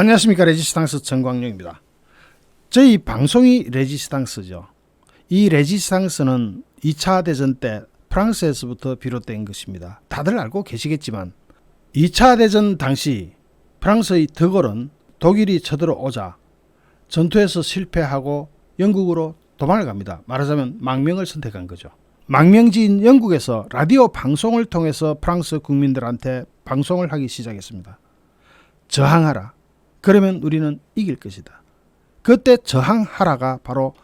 안녕하십니까. 레지스탕스 정광용입니다. 저희 방송이 레지스탕스죠. 이 레지스탕스는 2차 대전 때 프랑스에서부터 비롯된 것입니다. 다들 알고 계시겠지만 2차 대전 당시 프랑스의 드골은 독일이 쳐들어오자 전투에서 실패하고 영국으로 도망을 갑니다. 말하자면 망명을 선택한 거죠. 망명지인 영국에서 라디오 방송을 통해서 프랑스 국민들한테 방송을 하기 시작했습니다. 저항하라. 그러면 우리는 이길 것이다. 그때 저항하라가 바로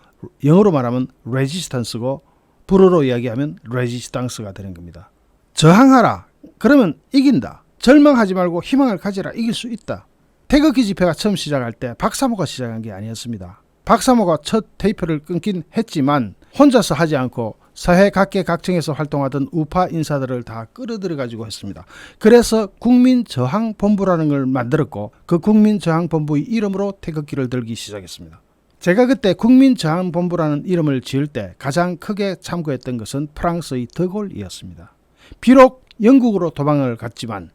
영어로 말하면 레지스턴스고 불어로 이야기하면 레지스탕스가 되는 겁니다. 저항하라. 그러면 이긴다. 절망하지 말고 희망을 가지라. 이길 수 있다. 태극기 집회가 처음 시작할 때 박사모가 시작한 게 아니었습니다. 박사모가 첫 테이프를 끊긴 했지만 혼자서 하지 않고 사회 각계각층에서 활동하던 우파 인사들을 다 끌어들여 가지고 했습니다. 그래서 국민저항본부라는 걸 만들었고 그 국민저항본부의 이름으로 태극기를 들기 시작했습니다. 제가 그때 국민저항본부라는 이름을 지을 때 가장 크게 참고했던 것은 프랑스의 드골이었습니다. 비록 영국으로 도망을 갔지만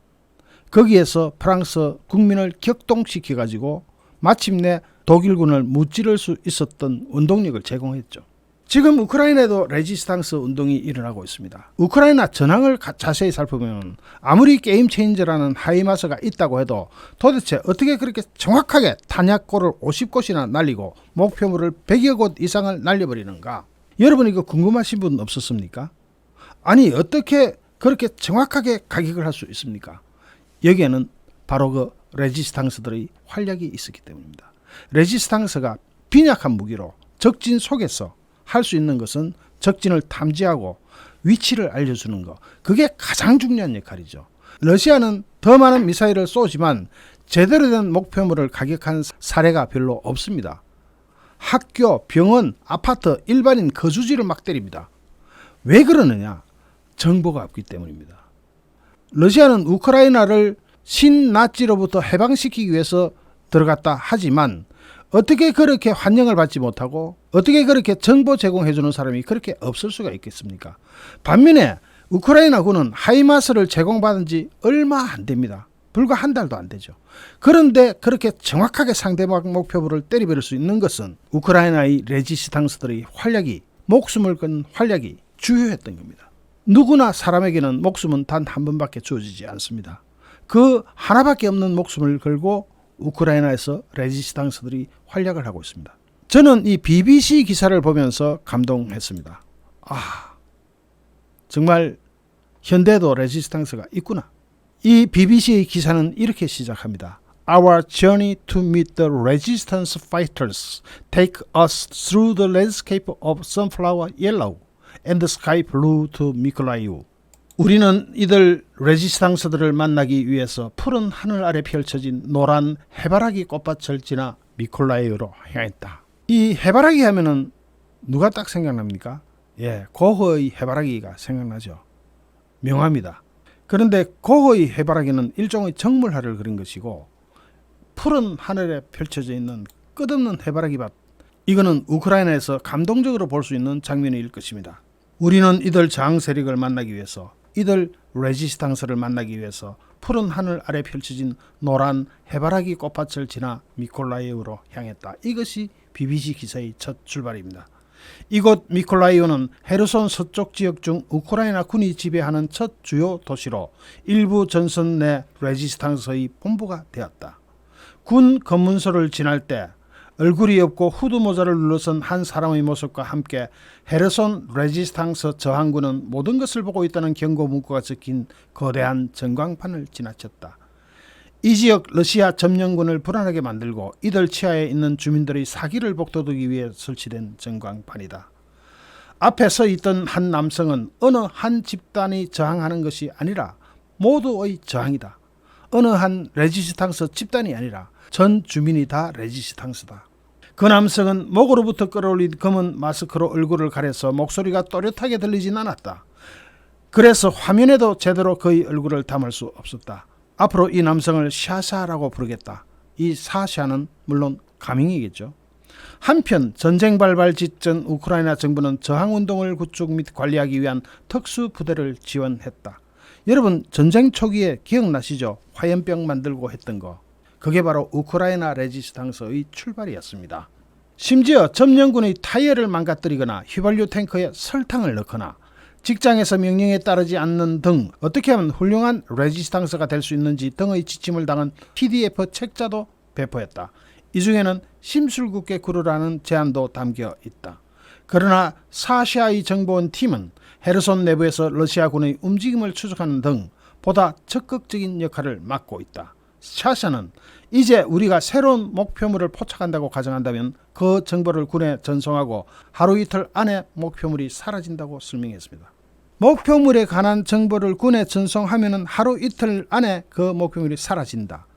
거기에서 프랑스 국민을 격동시켜 가지고 마침내 독일군을 무찌를 수 있었던 운동력을 제공했죠. 지금 우크라이나에도 레지스탕스 운동이 일어나고 있습니다. 우크라이나 전황을 자세히 살펴보면 아무리 게임 체인저라는 하이마스가 있다고 해도 도대체 어떻게 그렇게 정확하게 탄약고를 50곳이나 날리고 목표물을 100여 곳 이상을 날려버리는가? 여러분 이거 궁금하신 분 없었습니까? 아니 어떻게 그렇게 정확하게 가격을 할 수 있습니까? 여기에는 바로 그 레지스탕스들의 활약이 있었기 때문입니다. 레지스탕스가 빈약한 무기로 적진 속에서 할 수 있는 것은 적진을 탐지하고 위치를 알려주는 것. 그게 가장 중요한 역할이죠. 러시아는 더 많은 미사일을 쏘지만 제대로 된 목표물을 가격한 사례가 별로 없습니다. 학교, 병원, 아파트, 일반인 거주지를 막 때립니다. 왜 그러느냐? 정보가 없기 때문입니다. 러시아는 우크라이나를 신나치로부터 해방시키기 위해서 들어갔다 하지만 어떻게 그렇게 환영을 받지 못하고 어떻게 그렇게 정보 제공해주는 사람이 그렇게 없을 수가 있겠습니까? 반면에 우크라이나군은 하이마스를 제공받은 지 얼마 안 됩니다. 불과 한 달도 안 되죠. 그런데 그렇게 정확하게 상대방 목표물을 때려버릴 수 있는 것은 우크라이나의 레지스탕스들의 활약이, 목숨을 건 활약이 주요했던 겁니다. 누구나 사람에게는 목숨은 단 한 번밖에 주어지지 않습니다. 그 하나밖에 없는 목숨을 걸고 우크라이나에서 레지스탕스들이 활약을 하고 있습니다. 저는 이 BBC 기사를 보면서 감동했습니다. 정말 현대도 레지스탕스가 있구나. 이 BBC의 기사는 이렇게 시작합니다. Our journey to meet the resistance fighters take us through the landscape of sunflower yellow and the sky blue to Mykolaiv. 우리는 이들 레지스탕스들을 만나기 위해서 푸른 하늘 아래 펼쳐진 노란 해바라기 꽃밭을 지나 미콜라이우로 향했다. 이 해바라기 하면은 누가 딱 생각납니까? 고흐의 해바라기가 생각나죠. 명화입니다. 그런데 고흐의 해바라기는 일종의 정물화를 그린 것이고 푸른 하늘에 펼쳐져 있는 끝없는 해바라기밭, 이거는 우크라이나에서 감동적으로 볼 수 있는 장면일 것입니다. 우리는 이들 저항 세력을 만나기 위해서, 이들 레지스탕스를 만나기 위해서 푸른 하늘 아래 펼쳐진 노란 해바라기 꽃밭을 지나 미콜라이우로 향했다. 이것이 BBC 기사의 첫 출발입니다. 이곳 미콜라이우는 헤르손 서쪽 지역 중 우크라이나 군이 지배하는 첫 주요 도시로 일부 전선 내 레지스탕스의 본부가 되었다. 군 검문소를 지날 때 얼굴이 없고 후드 모자를 눌러선 한 사람의 모습과 함께 헤르손 레지스탕스 저항군은 모든 것을 보고 있다는 경고 문구가 적힌 거대한 전광판을 지나쳤다. 이 지역 러시아 점령군을 불안하게 만들고 이들 치하에 있는 주민들의 사기를 복돋우기 위해 설치된 전광판이다. 앞에 서 있던 한 남성은 어느 한 집단이 저항하는 것이 아니라 모두의 저항이다. 어느 한 레지스탕스 집단이 아니라 전 주민이 다 레지스탕스다. 그 남성은 목으로부터 끌어올린 검은 마스크로 얼굴을 가려서 목소리가 또렷하게 들리진 않았다. 그래서 화면에도 제대로 그의 얼굴을 담을 수 없었다. 앞으로 이 남성을 샤샤라고 부르겠다. 이 사샤는 물론 가명이겠죠. 한편 전쟁 발발 직전 우크라이나 정부는 저항운동을 구축 및 관리하기 위한 특수부대를 지원했다. 여러분 전쟁 초기에 기억나시죠? 화염병 만들고 했던 거. 그게 바로 우크라이나 레지스탕스의 출발이었습니다. 심지어 점령군의 타이어를 망가뜨리거나 휘발유 탱크에 설탕을 넣거나 직장에서 명령에 따르지 않는 등 어떻게 하면 훌륭한 레지스탕스가 될 수 있는지 등의 지침을 당한 PDF 책자도 배포했다. 이 중에는 심술궂게 구르라는 제안도 담겨 있다. 그러나 사시아의 정보원 팀은 헤르손 내부에서 러시아군의 움직임을 추적하는 등 보다 적극적인 역할을 맡고 있다. 샤샤는 이제 우리가 새로운 목표물을 포착한다고 가정한다면 그 정보를 군에 전송하고 하루 이틀 안에 목표물이 사라진다고 설명했습니다. 목표물에 관한 정보를 군에 전송하면 하루 이틀 안에 그 목표물이 사라진다.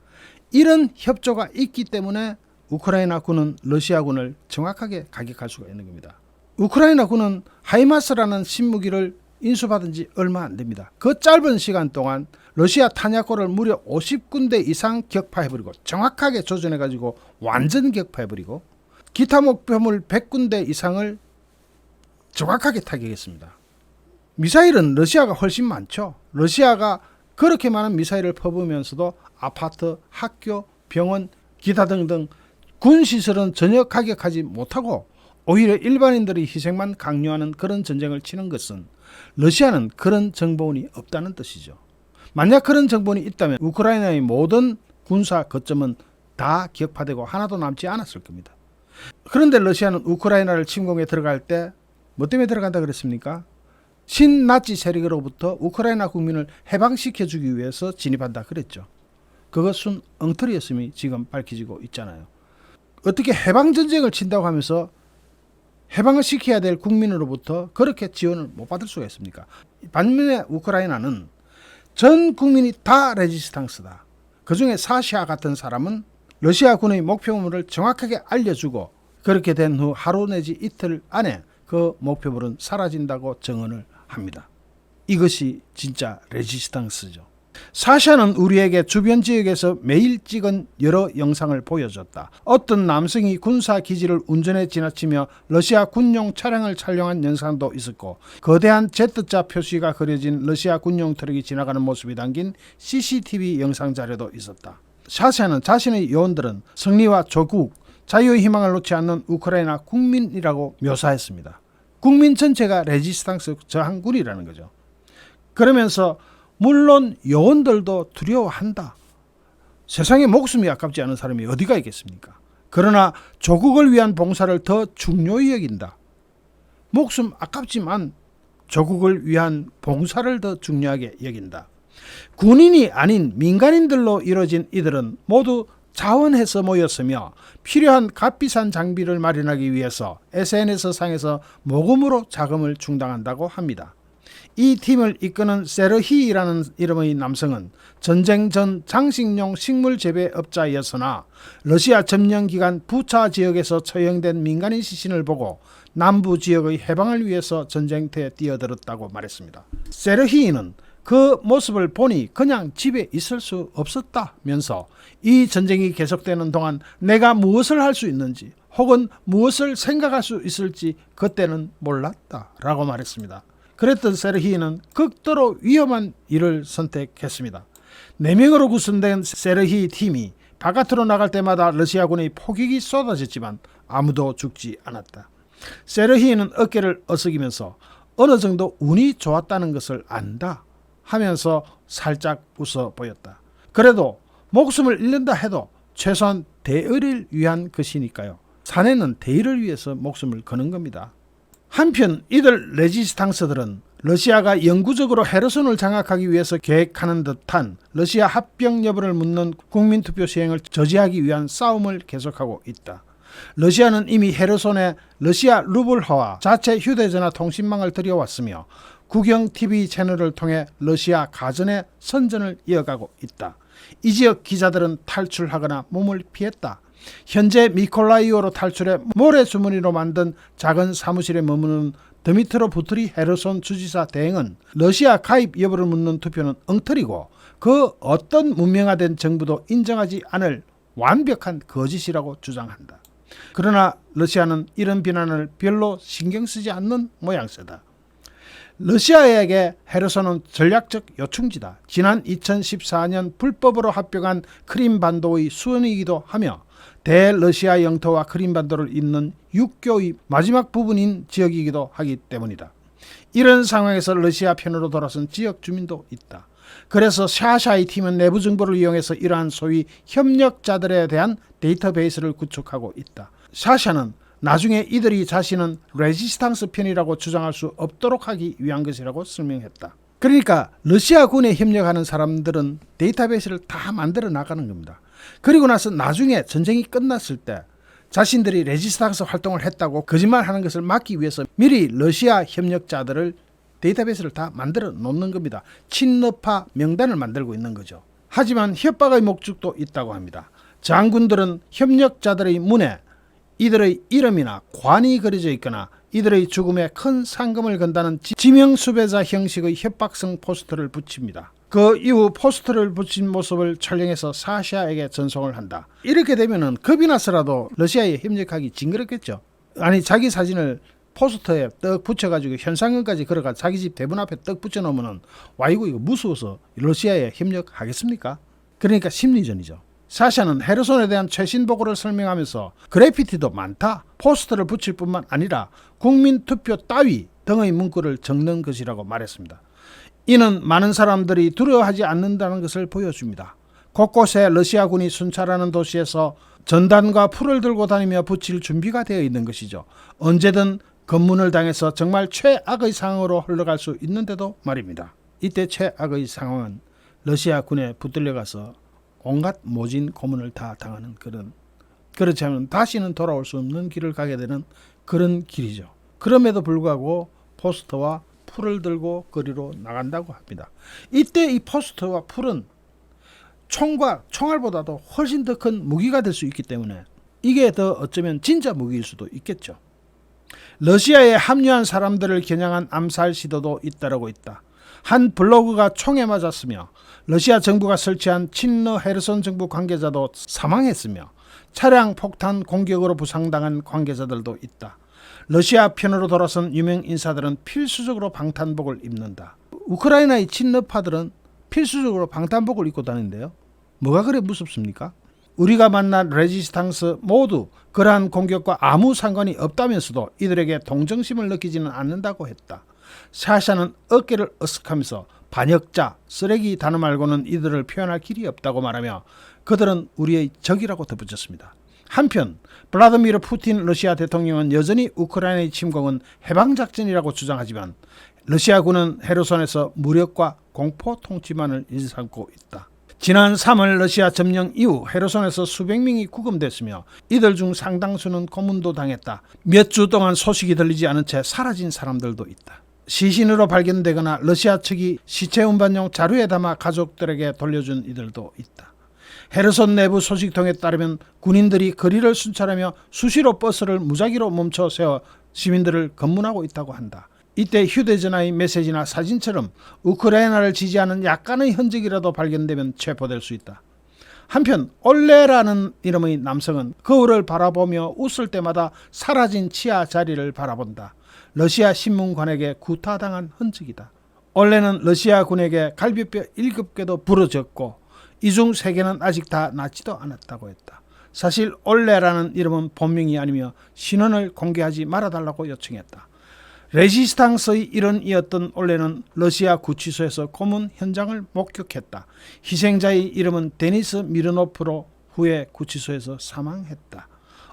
이런 협조가 있기 때문에 우크라이나 군은 러시아군을 정확하게 가격할 수가 있는 겁니다. 우크라이나 군은 하이마스라는 신무기를 인수받은 지 얼마 안 됩니다. 그 짧은 시간 동안 러시아 탄약고를 무려 50군데 이상 격파해버리고 정확하게 조준해가지고 완전 격파해버리고 기타 목표물 100군데 이상을 정확하게 타격했습니다. 미사일은 러시아가 훨씬 많죠. 러시아가 그렇게 많은 미사일을 퍼부으면서도 아파트, 학교, 병원, 기타 등등 군시설은 전혀 가격하지 못하고 오히려 일반인들의 희생만 강요하는 그런 전쟁을 치는 것은 러시아는 그런 정보원이 없다는 뜻이죠. 만약 그런 정보원이 있다면 우크라이나의 모든 군사 거점은 다 격파되고 하나도 남지 않았을 겁니다. 그런데 러시아는 우크라이나를 침공에 들어갈 때 뭐 때문에 들어간다 그랬습니까? 신나치 세력으로부터 우크라이나 국민을 해방시켜주기 위해서 진입한다 그랬죠. 그것은 엉터리였음이 지금 밝혀지고 있잖아요. 어떻게 해방전쟁을 친다고 하면서 해방을 시켜야 될 국민으로부터 그렇게 지원을 못 받을 수가 있습니까? 반면에 우크라이나는 전 국민이 다 레지스탕스다. 그중에 사시아 같은 사람은 러시아군의 목표물을 정확하게 알려주고 그렇게 된 후 하루 내지 이틀 안에 그 목표물은 사라진다고 증언을 합니다. 이것이 진짜 레지스탕스죠. 사샤는 우리에게 주변 지역에서 매일 찍은 여러 영상을 보여줬다. 어떤 남성이 군사기지를 운전해 지나치며 러시아 군용 차량을 촬영한 영상도 있었고 거대한 Z자 표시가 그려진 러시아 군용 트럭이 지나가는 모습이 담긴 CCTV 영상 자료도 있었다. 사샤는 자신의 요원들은 승리와 조국, 자유의 희망을 놓지 않는 우크라이나 국민이라고 묘사했습니다. 국민 전체가 레지스탕스 저항군이라는 거죠. 그러면서 물론 요원들도 두려워한다. 세상에 목숨이 아깝지 않은 사람이 어디가 있겠습니까? 그러나 조국을 위한 봉사를 더 중요히 여긴다. 목숨 아깝지만 조국을 위한 봉사를 더 중요하게 여긴다. 군인이 아닌 민간인들로 이루어진 이들은 모두 자원해서 모였으며 필요한 값비싼 장비를 마련하기 위해서 SNS상에서 모금으로 자금을 충당한다고 합니다. 이 팀을 이끄는 세르히이라는 이름의 남성은 전쟁 전 장식용 식물 재배업자였으나 러시아 점령 기간 부차 지역에서 처형된 민간인 시신을 보고 남부 지역의 해방을 위해서 전쟁터에 뛰어들었다고 말했습니다. 세르히이는 그 모습을 보니 그냥 집에 있을 수 없었다면서 이 전쟁이 계속되는 동안 내가 무엇을 할 수 있는지 혹은 무엇을 생각할 수 있을지 그때는 몰랐다라고 말했습니다. 그랬던 세르히이는 극도로 위험한 일을 선택했습니다. 4명으로 구성된 세르히이 팀이 바깥으로 나갈 때마다 러시아군의 포격이 쏟아졌지만 아무도 죽지 않았다. 세르히이는 어깨를 어스기면서 어느 정도 운이 좋았다는 것을 안다 하면서 살짝 웃어 보였다. 그래도 목숨을 잃는다 해도 최소한 대의를 위한 것이니까요. 사내는 대의를 위해서 목숨을 거는 겁니다. 한편 이들 레지스탕스들은 러시아가 영구적으로 헤르손을 장악하기 위해서 계획하는 듯한 러시아 합병 여부를 묻는 국민투표 시행을 저지하기 위한 싸움을 계속하고 있다. 러시아는 이미 헤르손에 러시아 루블화와 자체 휴대전화 통신망을 들여왔으며 국영 TV 채널을 통해 러시아 가전의 선전을 이어가고 있다. 이 지역 기자들은 탈출하거나 몸을 피했다. 현재 미콜라이오로 탈출해 모래주머니로 만든 작은 사무실에 머무는 드미트로 부트리 헤르손 주지사 대행은 러시아 가입 여부를 묻는 투표는 엉터리고 그 어떤 문명화된 정부도 인정하지 않을 완벽한 거짓이라고 주장한다. 그러나 러시아는 이런 비난을 별로 신경 쓰지 않는 모양새다. 러시아에게 헤르손은 전략적 요충지다. 지난 2014년 불법으로 합병한 크림반도의 수원이기도 하며 대러시아 영토와 크림반도를 잇는 육교의 마지막 부분인 지역이기도 하기 때문이다. 이런 상황에서 러시아 편으로 돌아선 지역 주민도 있다. 그래서 샤샤의 팀은 내부 정보를 이용해서 이러한 소위 협력자들에 대한 데이터베이스를 구축하고 있다. 샤샤는 나중에 이들이 자신은 레지스탕스 편이라고 주장할 수 없도록 하기 위한 것이라고 설명했다. 그러니까 러시아군에 협력하는 사람들은 데이터베이스를 다 만들어 나가는 겁니다. 그리고 나서 나중에 전쟁이 끝났을 때 자신들이 레지스탕스 활동을 했다고 거짓말하는 것을 막기 위해서 미리 러시아 협력자들을 데이터베이스를 다 만들어 놓는 겁니다. 친러파 명단을 만들고 있는 거죠. 하지만 협박의 목적도 있다고 합니다. 장군들은 협력자들의 문에 이들의 이름이나 관이 그려져 있거나 이들의 죽음에 큰 상금을 건다는 지명수배자 형식의 협박성 포스터를 붙입니다. 그 이후 포스터를 붙인 모습을 촬영해서 사샤에게 전송을 한다. 이렇게 되면은 겁이 나서라도 러시아에 협력하기 징그럽겠죠. 아니 자기 사진을 포스터에 떡 붙여가지고 현상금까지 걸어가 자기 집 대문 앞에 떡 붙여놓으면은 와 이거 무서워서 러시아에 협력하겠습니까? 그러니까 심리전이죠. 사샤는 헤르손에 대한 최신 보고를 설명하면서 그래피티도 많다. 포스터를 붙일 뿐만 아니라 국민투표 따위 등의 문구를 적는 것이라고 말했습니다. 이는 많은 사람들이 두려워하지 않는다는 것을 보여줍니다. 곳곳에 러시아군이 순찰하는 도시에서 전단과 풀을 들고 다니며 붙일 준비가 되어 있는 것이죠. 언제든 검문을 당해서 정말 최악의 상황으로 흘러갈 수 있는데도 말입니다. 이때 최악의 상황은 러시아군에 붙들려가서 온갖 모진 고문을 다 당하는 그렇지 않으면 다시는 돌아올 수 없는 길을 가게 되는 그런 길이죠. 그럼에도 불구하고 포스터와 풀을 들고 거리로 나간다고 합니다. 이때 이 포스터와 풀은 총과 총알보다도 훨씬 더 큰 무기가 될 수 있기 때문에 이게 더 어쩌면 진짜 무기일 수도 있겠죠. 러시아에 합류한 사람들을 겨냥한 암살 시도도 잇따르고 있다. 한 블로그가 총에 맞았으며 러시아 정부가 설치한 친러 헤르손 정부 관계자도 사망했으며 차량 폭탄 공격으로 부상당한 관계자들도 있다. 러시아 편으로 돌아선 유명 인사들은 필수적으로 방탄복을 입는다. 우크라이나의 친러파들은 필수적으로 방탄복을 입고 다니는데요. 뭐가 그래 무섭습니까? 우리가 만난 레지스탕스 모두 그러한 공격과 아무 상관이 없다면서도 이들에게 동정심을 느끼지는 않는다고 했다. 샤샤는 어깨를 으쓱하면서 반역자, 쓰레기 단어 말고는 이들을 표현할 길이 없다고 말하며 그들은 우리의 적이라고 덧붙였습니다. 한편 블라디미르 푸틴 러시아 대통령은 여전히 우크라이나의 침공은 해방작전이라고 주장하지만 러시아군은 헤르손에서 무력과 공포 통치만을 일삼고 있다. 지난 3월 러시아 점령 이후 헤르손에서 수백 명이 구금됐으며 이들 중 상당수는 고문도 당했다. 몇 주 동안 소식이 들리지 않은 채 사라진 사람들도 있다. 시신으로 발견되거나 러시아 측이 시체 운반용 자루에 담아 가족들에게 돌려준 이들도 있다. 헤르손 내부 소식통에 따르면 군인들이 거리를 순찰하며 수시로 버스를 무작위로 멈춰 세워 시민들을 검문하고 있다고 한다. 이때 휴대전화의 메시지나 사진처럼 우크라이나를 지지하는 약간의 흔적이라도 발견되면 체포될 수 있다. 한편 올레라는 이름의 남성은 거울을 바라보며 웃을 때마다 사라진 치아 자리를 바라본다. 러시아 신문관에게 구타당한 흔적이다. 올레는 러시아군에게 갈비뼈 7개도 부러졌고 이 중 3개는 아직 다 낫지도 않았다고 했다. 사실 올레라는 이름은 본명이 아니며 신원을 공개하지 말아달라고 요청했다. 레지스탕스의 일원이었던 올레는 러시아 구치소에서 고문 현장을 목격했다. 희생자의 이름은 데니스 미르노프로 후에 구치소에서 사망했다.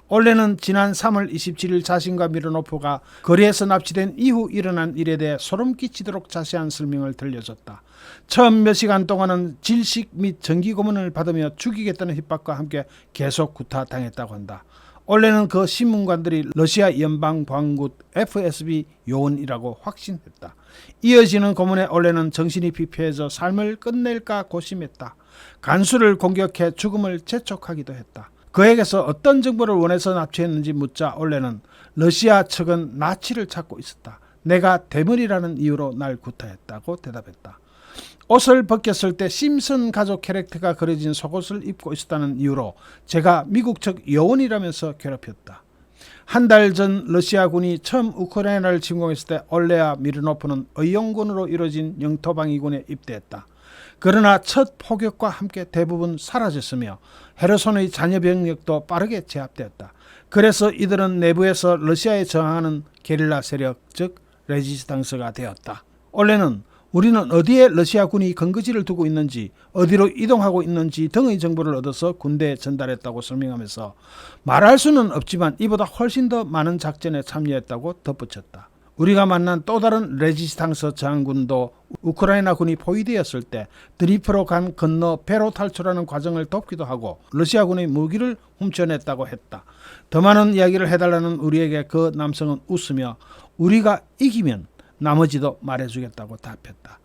올레는 지난 3월 27일 자신과 미르노프가 거리에서 납치된 이후 일어난 일에 대해 소름 끼치도록 자세한 설명을 들려줬다. 처음 몇 시간 동안은 질식 및 정기 고문을 받으며 죽이겠다는 협박과 함께 계속 구타당했다고 한다. 올레는 그 신문관들이 러시아 연방보안국 FSB 요원이라고 확신했다. 이어지는 고문에 올레는 정신이 피폐해져 삶을 끝낼까 고심했다. 간수를 공격해 죽음을 재촉하기도 했다. 그에게서 어떤 정보를 원해서 납치했는지 묻자 올레는 러시아 측은 나치를 찾고 있었다. 내가 대물이라는 이유로 날 구타했다고 대답했다. 옷을 벗겼을 때 심슨 가족 캐릭터가 그려진 속옷을 입고 있었다는 이유로 제가 미국 측 요원이라면서 괴롭혔다. 한 달 전 러시아군이 처음 우크라이나를 침공했을 때 올레와 미르노프는 의용군으로 이루어진 영토방위군에 입대했다. 그러나 첫 포격과 함께 대부분 사라졌으며 헤르손의 잔여 병력도 빠르게 제압되었다. 그래서 이들은 내부에서 러시아에 저항하는 게릴라 세력, 즉 레지스탕스가 되었다. 올레는 우리는 어디에 러시아군이 근거지를 두고 있는지, 어디로 이동하고 있는지 등의 정보를 얻어서 군대에 전달했다고 설명하면서 말할 수는 없지만 이보다 훨씬 더 많은 작전에 참여했다고 덧붙였다. 우리가 만난 또 다른 레지스탕스 저항군도 우크라이나군이 포위되었을 때 드니프로 강 건너 배로 탈출하는 과정을 돕기도 하고 러시아군의 무기를 훔쳐냈다고 했다. 더 많은 이야기를 해달라는 우리에게 그 남성은 웃으며 우리가 이기면 나머지도 말해주겠다고 답했다.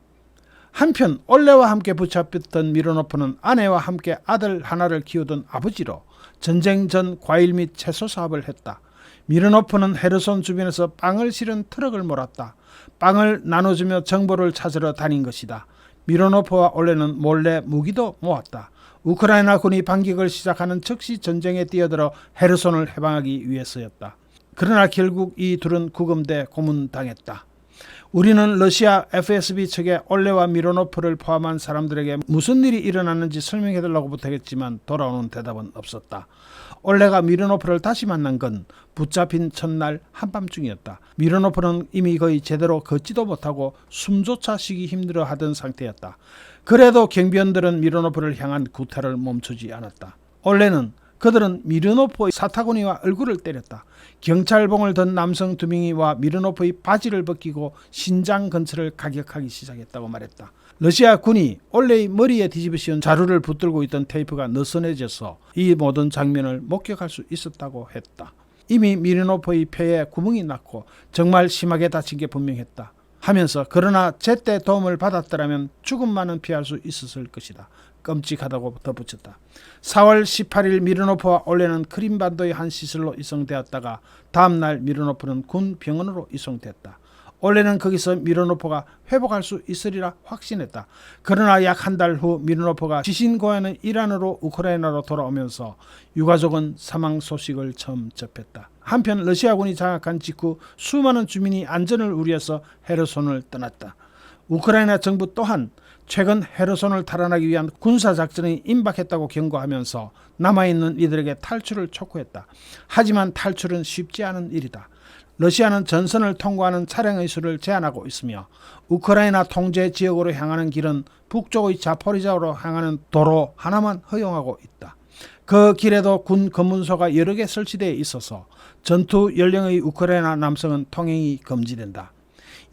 한편 올레와 함께 붙잡혔던 미르노프는 아내와 함께 아들 하나를 키우던 아버지로 전쟁 전 과일 및 채소 사업을 했다. 미르노프는 헤르손 주변에서 빵을 실은 트럭을 몰았다. 빵을 나눠주며 정보를 찾으러 다닌 것이다. 미르노프와 올레는 몰래 무기도 모았다. 우크라이나 군이 반격을 시작하는 즉시 전쟁에 뛰어들어 헤르손을 해방하기 위해서였다. 그러나 결국 이 둘은 구금돼 고문당했다. 우리는 러시아 FSB 측에 올레와 미르노프를 포함한 사람들에게 무슨 일이 일어났는지 설명해달라고 부탁했지만 돌아오는 대답은 없었다. 올레가 미르노프를 다시 만난 건 붙잡힌 첫날 한밤중이었다. 미르노프는 이미 거의 제대로 걷지도 못하고 숨조차 쉬기 힘들어하던 상태였다. 그래도 경비원들은 미르노프를 향한 구타를 멈추지 않았다. 올레는 그들은 미르노프의 사타구니와 얼굴을 때렸다. 경찰봉을 든 남성 2명이 와 미르노프의 바지를 벗기고 신장 근처를 가격하기 시작했다고 말했다. 러시아 군이 올레의 머리에 뒤집어 씌운 자루를 붙들고 있던 테이프가 느슨해져서 이 모든 장면을 목격할 수 있었다고 했다. 이미 미르노프의 폐에 구멍이 났고 정말 심하게 다친 게 분명했다. 하면서 그러나 제때 도움을 받았더라면 죽음만은 피할 수 있었을 것이다. 끔찍하다고 덧붙였다. 4월 18일 미르노프와 올레는 크림반도의 한 시설로 이송되었다가 다음날 미르노프는 군 병원으로 이송됐다. 올레는 거기서 미르노프가 회복할 수 있으리라 확신했다. 그러나 약 한 달 후 미르노프가 지신 고향의 이란으로 우크라이나로 돌아오면서 유가족은 사망 소식을 처음 접했다. 한편 러시아군이 장악한 직후 수많은 주민이 안전을 우려해서 헤르손을 떠났다. 우크라이나 정부 또한 최근 헤르손을 탈환하기 위한 군사작전이 임박했다고 경고하면서 남아있는 이들에게 탈출을 촉구했다. 하지만 탈출은 쉽지 않은 일이다. 러시아는 전선을 통과하는 차량의 수를 제한하고 있으며 우크라이나 통제 지역으로 향하는 길은 북쪽의 자포리자로 향하는 도로 하나만 허용하고 있다. 그 길에도 군 검문소가 여러 개 설치되어 있어서 전투 연령의 우크라이나 남성은 통행이 금지된다.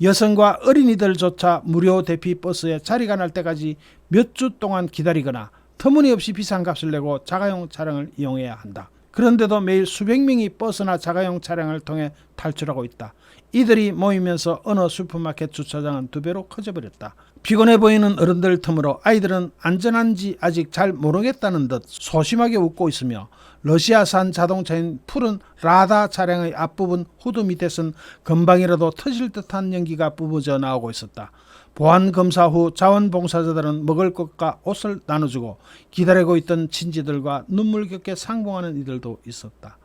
여성과 어린이들조차 무료 대피 버스에 자리가 날 때까지 몇 주 동안 기다리거나 터무니없이 비싼 값을 내고 자가용 차량을 이용해야 한다. 그런데도 매일 수백 명이 버스나 자가용 차량을 통해 탈출하고 있다. 이들이 모이면서 어느 슈퍼마켓 주차장은 2배로 커져버렸다. 피곤해 보이는 어른들 틈으로 아이들은 안전한지 아직 잘 모르겠다는 듯 소심하게 웃고 있으며 러시아산 자동차인 푸른 라다 차량의 앞부분 후드 밑에선 금방이라도 터질 듯한 연기가 뿜어져 나오고 있었다. 보안검사 후 자원봉사자들은 먹을 것과 옷을 나눠주고 기다리고 있던 친지들과 눈물겹게 상봉하는 이들도 있었다.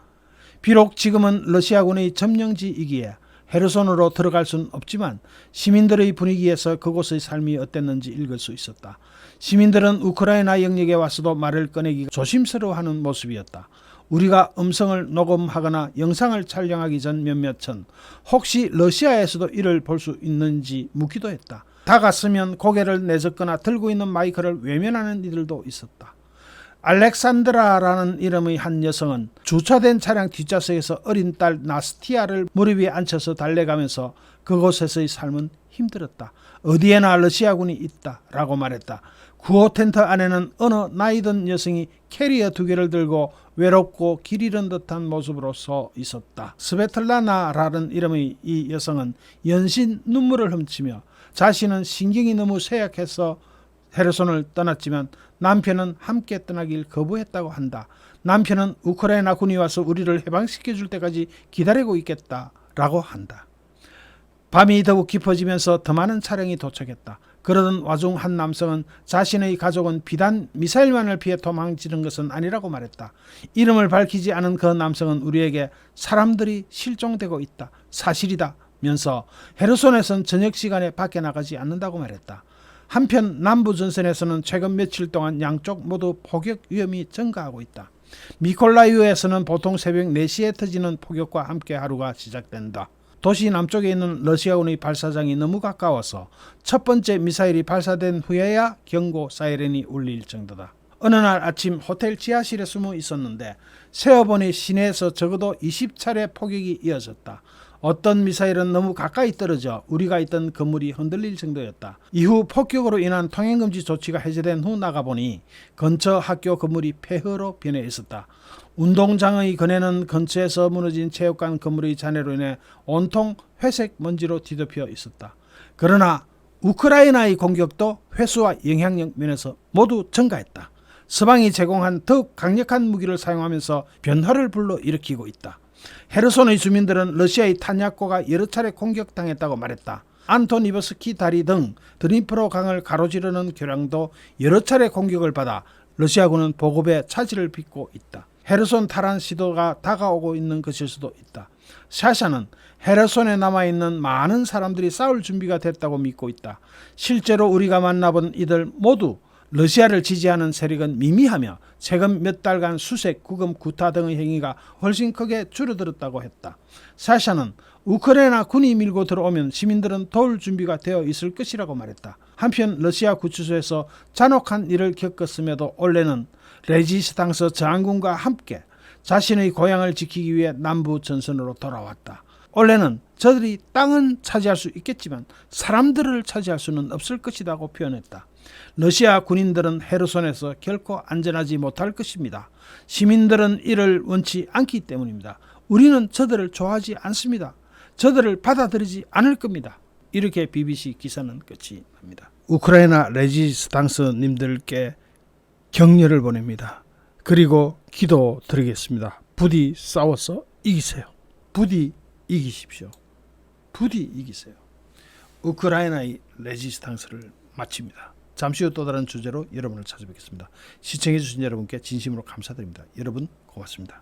비록 지금은 러시아군의 점령지이기에 헤르손으로 들어갈 수는 없지만 시민들의 분위기에서 그곳의 삶이 어땠는지 읽을 수 있었다. 시민들은 우크라이나 영역에 와서도 말을 꺼내기 조심스러워하는 모습이었다. 우리가 음성을 녹음하거나 영상을 촬영하기 전 몇몇은 혹시 러시아에서도 이를 볼 수 있는지 묻기도 했다. 다가서면 고개를 내젓거나 들고 있는 마이크를 외면하는 이들도 있었다. 알렉산드라라는 이름의 한 여성은 주차된 차량 뒷좌석에서 어린 딸 나스티아를 무릎 위에 앉혀서 달래가면서 그곳에서의 삶은 힘들었다. 어디에나 러시아군이 있다 라고 말했다. 구호 텐트 안에는 어느 나이든 여성이 캐리어 2개를 들고 외롭고 길 잃은 듯한 모습으로 서 있었다. 스베틀라나라는 이름의 이 여성은 연신 눈물을 훔치며 자신은 신경이 너무 쇠약해서 헤르손을 떠났지만 남편은 함께 떠나길 거부했다고 한다. 남편은 우크라이나 군이 와서 우리를 해방시켜줄 때까지 기다리고 있겠다라고 한다. 밤이 더욱 깊어지면서 더 많은 차량이 도착했다. 그러던 와중 한 남성은 자신의 가족은 비단 미사일만을 피해 도망치는 것은 아니라고 말했다. 이름을 밝히지 않은 그 남성은 우리에게 사람들이 실종되고 있다. 사실이다. 면서 헤르손에선 저녁 시간에 밖에 나가지 않는다고 말했다. 한편 남부 전선에서는 최근 며칠 동안 양쪽 모두 포격 위험이 증가하고 있다. 미콜라이우에서는 보통 새벽 4시에 터지는 포격과 함께 하루가 시작된다. 도시 남쪽에 있는 러시아군의 발사장이 너무 가까워서 첫 번째 미사일이 발사된 후에야 경고 사이렌이 울릴 정도다. 어느 날 아침 호텔 지하실에 숨어 있었는데 세어보니 시내에서 적어도 20차례 포격이 이어졌다. 어떤 미사일은 너무 가까이 떨어져 우리가 있던 건물이 흔들릴 정도였다. 이후 폭격으로 인한 통행금지 조치가 해제된 후 나가보니 근처 학교 건물이 폐허로 변해 있었다. 운동장의 건에는 근처에서 무너진 체육관 건물의 잔해로 인해 온통 회색 먼지로 뒤덮여 있었다. 그러나 우크라이나의 공격도 회수와 영향력 면에서 모두 증가했다. 서방이 제공한 더욱 강력한 무기를 사용하면서 변화를 불러일으키고 있다. 헤르손의 주민들은 러시아의 탄약고가 여러 차례 공격당했다고 말했다. 안토니브스키 다리 등 드니프로 강을 가로지르는 교량도 여러 차례 공격을 받아 러시아군은 보급에 차질을 빚고 있다. 헤르손 탈환 시도가 다가오고 있는 것일 수도 있다. 샤샤는 헤르손에 남아있는 많은 사람들이 싸울 준비가 됐다고 믿고 있다. 실제로 우리가 만나본 이들 모두 러시아를 지지하는 세력은 미미하며 최근 몇 달간 수색, 구금, 구타 등의 행위가 훨씬 크게 줄어들었다고 했다. 사샤는 우크라이나 군이 밀고 들어오면 시민들은 도울 준비가 되어 있을 것이라고 말했다. 한편 러시아 구치소에서 잔혹한 일을 겪었음에도 올해는 레지스탕스 저항군과 함께 자신의 고향을 지키기 위해 남부 전선으로 돌아왔다. 올해는 저들이 땅은 차지할 수 있겠지만 사람들을 차지할 수는 없을 것이라고 표현했다. 러시아 군인들은 헤르손에서 결코 안전하지 못할 것입니다. 시민들은 이를 원치 않기 때문입니다. 우리는 저들을 좋아하지 않습니다. 저들을 받아들이지 않을 겁니다. 이렇게 BBC 기사는 끝이 납니다. 우크라이나 레지스탕스님들께 격려를 보냅니다. 그리고 기도드리겠습니다. 부디 싸워서 이기세요. 부디 이기십시오. 부디 이기세요. 우크라이나의 레지스탕스를 마칩니다. 잠시 후 또 다른 주제로 여러분을 찾아뵙겠습니다. 시청해 주신 여러분께 진심으로 감사드립니다. 여러분 고맙습니다.